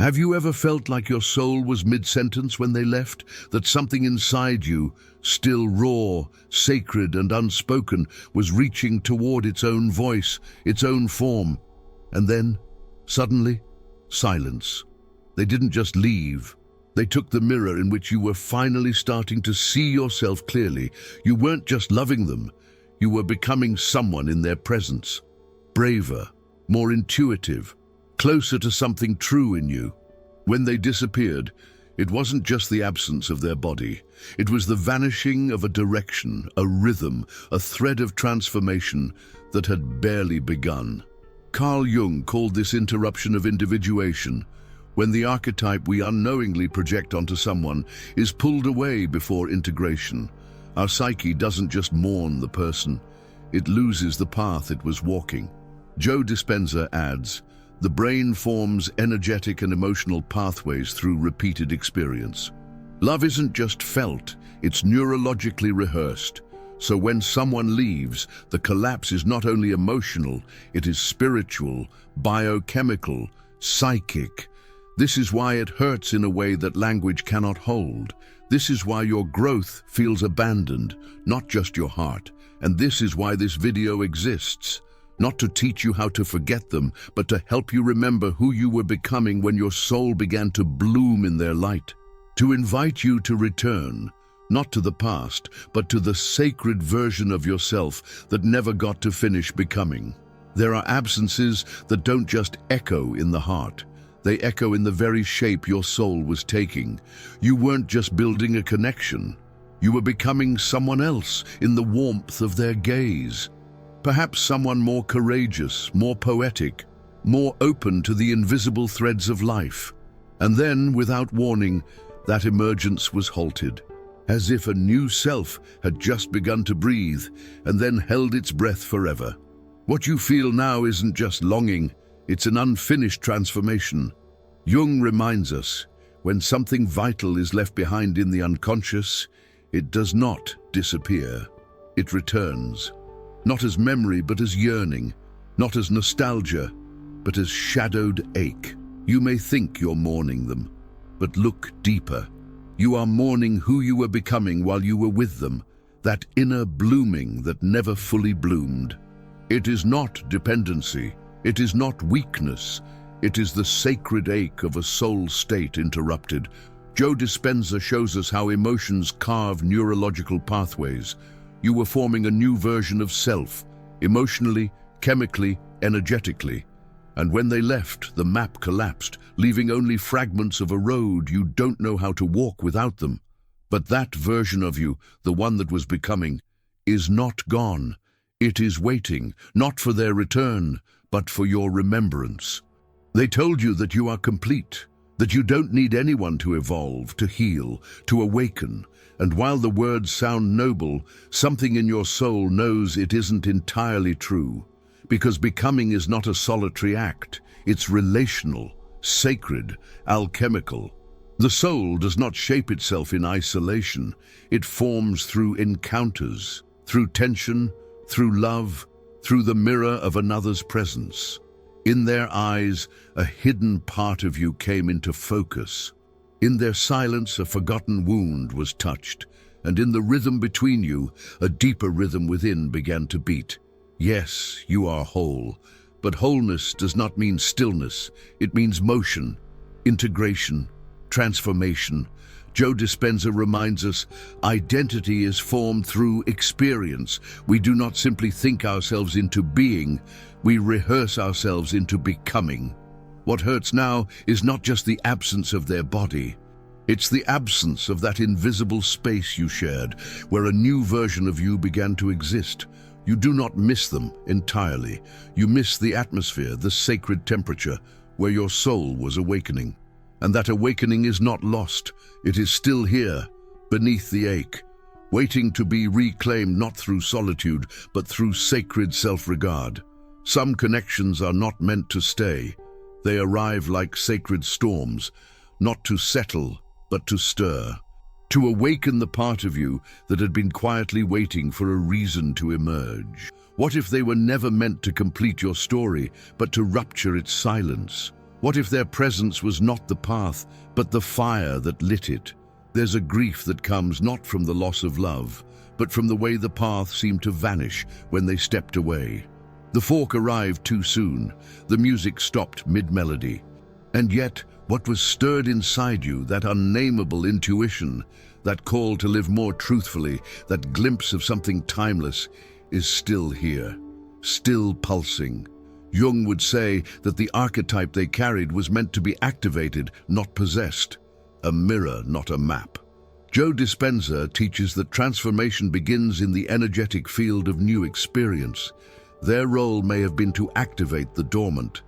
Have you ever felt like your soul was mid-sentence when they left? That something inside you, still raw, sacred and unspoken, was reaching toward its own voice, its own form. And then, suddenly, silence. They didn't just leave. They took the mirror in which you were finally starting to see yourself clearly. You weren't just loving them. You were becoming someone in their presence. Braver, more intuitive, closer to something true in you. When they disappeared, it wasn't just the absence of their body. It was the vanishing of a direction, a rhythm, a thread of transformation that had barely begun. Carl Jung called this interruption of individuation, when the archetype we unknowingly project onto someone is pulled away before integration. Our psyche doesn't just mourn the person, it loses the path it was walking. Joe Dispenza adds, the brain forms energetic and emotional pathways through repeated experience. Love isn't just felt, it's neurologically rehearsed. So when someone leaves, the collapse is not only emotional, it is spiritual, biochemical, psychic. This is why it hurts in a way that language cannot hold. This is why your growth feels abandoned, not just your heart. And this is why this video exists. Not to teach you how to forget them, but to help you remember who you were becoming when your soul began to bloom in their light. To invite you to return, not to the past, but to the sacred version of yourself that never got to finish becoming. There are absences that don't just echo in the heart. They echo in the very shape your soul was taking. You weren't just building a connection. You were becoming someone else in the warmth of their gaze. Perhaps someone more courageous, more poetic, more open to the invisible threads of life. And then, without warning, that emergence was halted, as if a new self had just begun to breathe and then held its breath forever. What you feel now isn't just longing, it's an unfinished transformation. Jung reminds us, when something vital is left behind in the unconscious, it does not disappear. It returns. Not as memory, but as yearning. Not as nostalgia, but as shadowed ache. You may think you're mourning them, but look deeper. You are mourning who you were becoming while you were with them, that inner blooming that never fully bloomed. It is not dependency. It is not weakness. It is the sacred ache of a soul state interrupted. Joe Dispenza shows us how emotions carve neurological pathways. You were forming a new version of self, emotionally, chemically, energetically. And when they left, the map collapsed, leaving only fragments of a road you don't know how to walk without them. But that version of you, the one that was becoming, is not gone. It is waiting, not for their return, but for your remembrance. They told you that you are complete, that you don't need anyone to evolve, to heal, to awaken. And while the words sound noble, something in your soul knows it isn't entirely true. Because becoming is not a solitary act. It's relational, sacred, alchemical. The soul does not shape itself in isolation. It forms through encounters, through tension, through love, through the mirror of another's presence. In their eyes, a hidden part of you came into focus. In their silence, a forgotten wound was touched, and in the rhythm between you, a deeper rhythm within began to beat. Yes, you are whole, but wholeness does not mean stillness. It means motion, integration, transformation. Joe Dispenza reminds us, identity is formed through experience. We do not simply think ourselves into being, we rehearse ourselves into becoming. What hurts now is not just the absence of their body. It's the absence of that invisible space you shared, where a new version of you began to exist. You do not miss them entirely. You miss the atmosphere, the sacred temperature, where your soul was awakening. And that awakening is not lost. It is still here, beneath the ache, waiting to be reclaimed not through solitude, but through sacred self-regard. Some connections are not meant to stay. They arrive like sacred storms, not to settle, but to stir, to awaken the part of you that had been quietly waiting for a reason to emerge. What if they were never meant to complete your story, but to rupture its silence? What if their presence was not the path, but the fire that lit it? There's a grief that comes not from the loss of love, but from the way the path seemed to vanish when they stepped away. The fork arrived too soon. The music stopped mid-melody. And yet, what was stirred inside you, that unnameable intuition, that call to live more truthfully, that glimpse of something timeless, is still here, still pulsing. Jung would say that the archetype they carried was meant to be activated, not possessed. A mirror, not a map. Joe Dispenza teaches that transformation begins in the energetic field of new experience. Their role may have been to activate the dormant,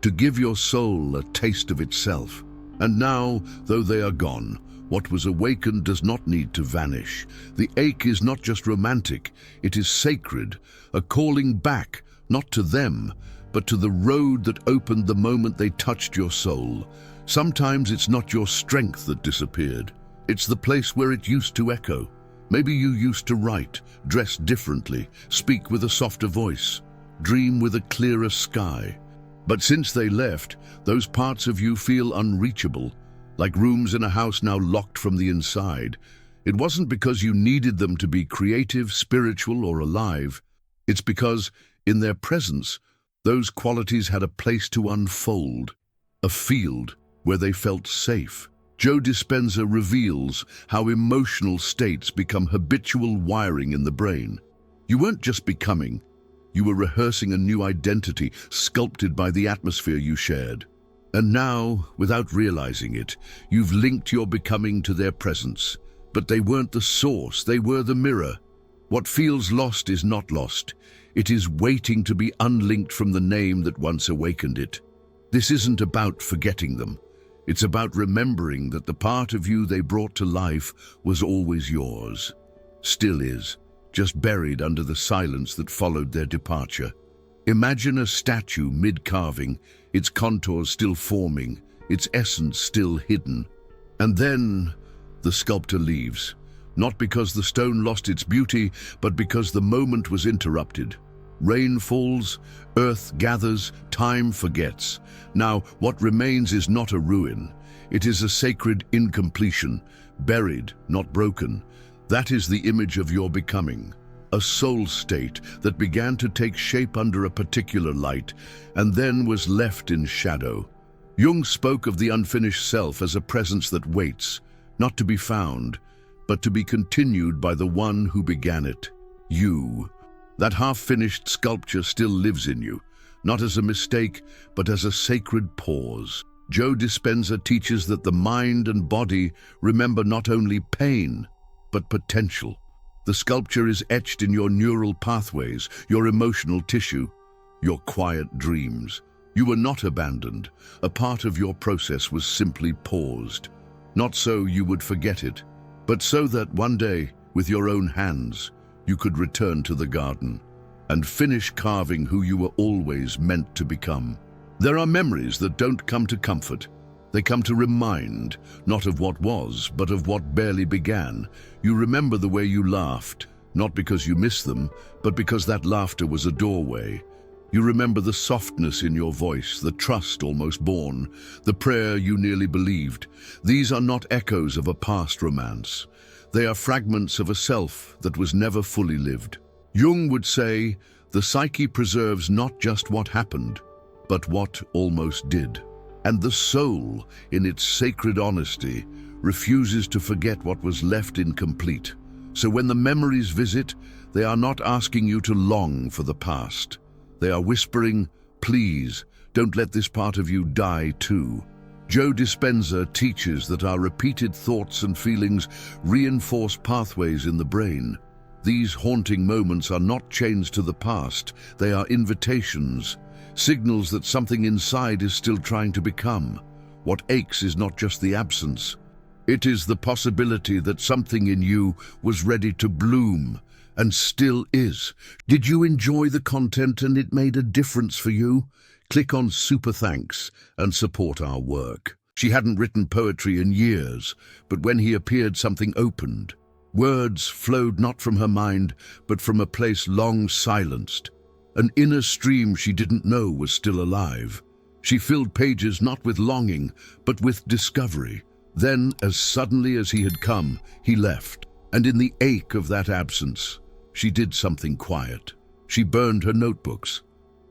to give your soul a taste of itself. And now, though they are gone, what was awakened does not need to vanish. The ache is not just romantic, it is sacred, a calling back, not to them, but to the road that opened the moment they touched your soul. Sometimes it's not your strength that disappeared. It's the place where it used to echo. Maybe you used to write, dress differently, speak with a softer voice, dream with a clearer sky. But since they left, those parts of you feel unreachable, like rooms in a house now locked from the inside. It wasn't because you needed them to be creative, spiritual, or alive. It's because, in their presence, those qualities had a place to unfold, a field where they felt safe. Joe Dispenza reveals how emotional states become habitual wiring in the brain. You weren't just becoming, you were rehearsing a new identity sculpted by the atmosphere you shared. And now, without realizing it, you've linked your becoming to their presence. But they weren't the source, they were the mirror. What feels lost is not lost. It is waiting to be unlinked from the name that once awakened it. This isn't about forgetting them. It's about remembering that the part of you they brought to life was always yours. Still is, just buried under the silence that followed their departure. Imagine a statue mid-carving, its contours still forming, its essence still hidden. And then the sculptor leaves, not because the stone lost its beauty, but because the moment was interrupted. Rain falls, earth gathers, time forgets. Now, what remains is not a ruin. It is a sacred incompletion, buried, not broken. That is the image of your becoming. A soul state that began to take shape under a particular light and then was left in shadow. Jung spoke of the unfinished self as a presence that waits, not to be found, but to be continued by the one who began it, you. That half-finished sculpture still lives in you, not as a mistake, but as a sacred pause. Joe Dispenza teaches that the mind and body remember not only pain, but potential. The sculpture is etched in your neural pathways, your emotional tissue, your quiet dreams. You were not abandoned. A part of your process was simply paused. Not so you would forget it, but so that one day, with your own hands, you could return to the garden and finish carving who you were always meant to become. There are memories that don't come to comfort. They come to remind, not of what was, but of what barely began. You remember the way you laughed, not because you miss them, but because that laughter was a doorway. You remember the softness in your voice, the trust almost born, the prayer you nearly believed. These are not echoes of a past romance. They are fragments of a self that was never fully lived. Jung would say, the psyche preserves not just what happened, but what almost did. And the soul, in its sacred honesty, refuses to forget what was left incomplete. So when the memories visit, they are not asking you to long for the past. They are whispering, please, don't let this part of you die too. Joe Dispenza teaches that our repeated thoughts and feelings reinforce pathways in the brain. These haunting moments are not chains to the past, they are invitations, signals that something inside is still trying to become. What aches is not just the absence. It is the possibility that something in you was ready to bloom, and still is. Did you enjoy the content and it made a difference for you? Click on Super Thanks and support our work. She hadn't written poetry in years, but when he appeared, something opened. Words flowed not from her mind, but from a place long silenced. An inner stream she didn't know was still alive. She filled pages not with longing, but with discovery. Then, as suddenly as he had come, he left. And in the ache of that absence, she did something quiet. She burned her notebooks.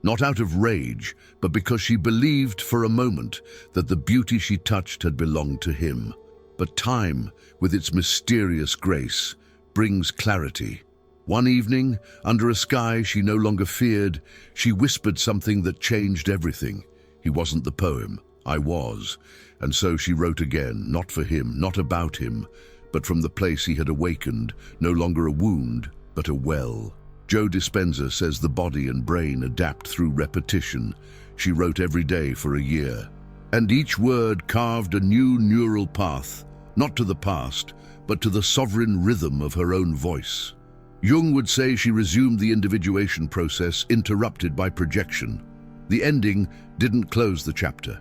Not out of rage, but because she believed for a moment that the beauty she touched had belonged to him. But time, with its mysterious grace, brings clarity. One evening, under a sky she no longer feared, she whispered something that changed everything. He wasn't the poem, I was. And so she wrote again, not for him, not about him, but from the place he had awakened, no longer a wound, but a well. Joe Dispenza says the body and brain adapt through repetition. She wrote every day for a year. And each word carved a new neural path, not to the past, but to the sovereign rhythm of her own voice. Jung would say she resumed the individuation process interrupted by projection. The ending didn't close the chapter.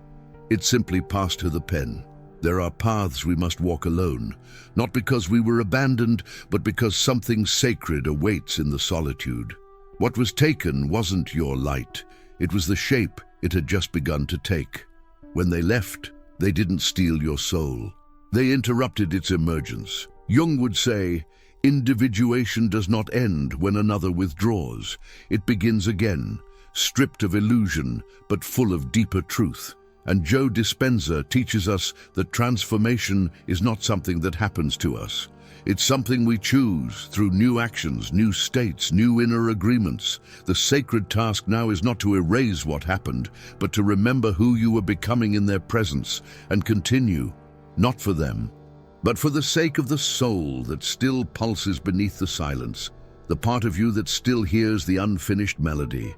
It simply passed her the pen. There are paths we must walk alone, not because we were abandoned, but because something sacred awaits in the solitude. What was taken wasn't your light. It was the shape it had just begun to take. When they left, they didn't steal your soul. They interrupted its emergence. Jung would say, individuation does not end when another withdraws. It begins again, stripped of illusion, but full of deeper truth. And Joe Dispenza teaches us that transformation is not something that happens to us. It's something we choose through new actions, new states, new inner agreements. The sacred task now is not to erase what happened, but to remember who you were becoming in their presence and continue, not for them, but for the sake of the soul that still pulses beneath the silence, the part of you that still hears the unfinished melody,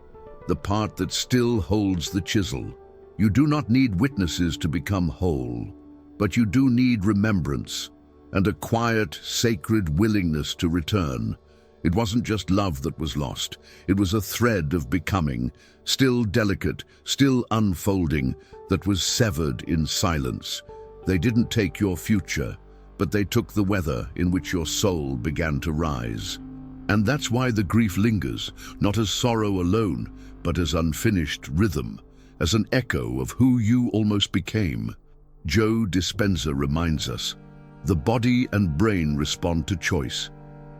the part that still holds the chisel. You do not need witnesses to become whole, but you do need remembrance and a quiet, sacred willingness to return. It wasn't just love that was lost. It was a thread of becoming, still delicate, still unfolding, that was severed in silence. They didn't take your future, but they took the weather in which your soul began to rise. And that's why the grief lingers, not as sorrow alone, but as unfinished rhythm, as an echo of who you almost became. Joe Dispenza reminds us, the body and brain respond to choice.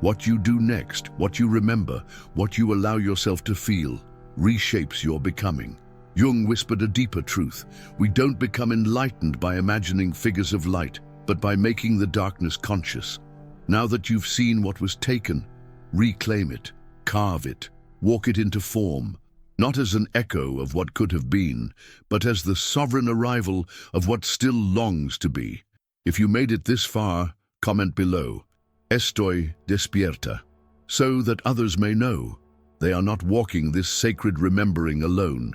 What you do next, what you remember, what you allow yourself to feel, reshapes your becoming. Jung whispered a deeper truth. We don't become enlightened by imagining figures of light, but by making the darkness conscious. Now that you've seen what was taken, reclaim it, carve it, walk it into form, not as an echo of what could have been, but as the sovereign arrival of what still longs to be. If you made it this far, comment below, Estoy despierta, so that others may know they are not walking this sacred remembering alone.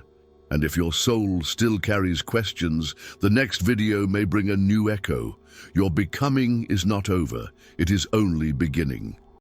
And if your soul still carries questions, the next video may bring a new echo. Your becoming is not over, it is only beginning.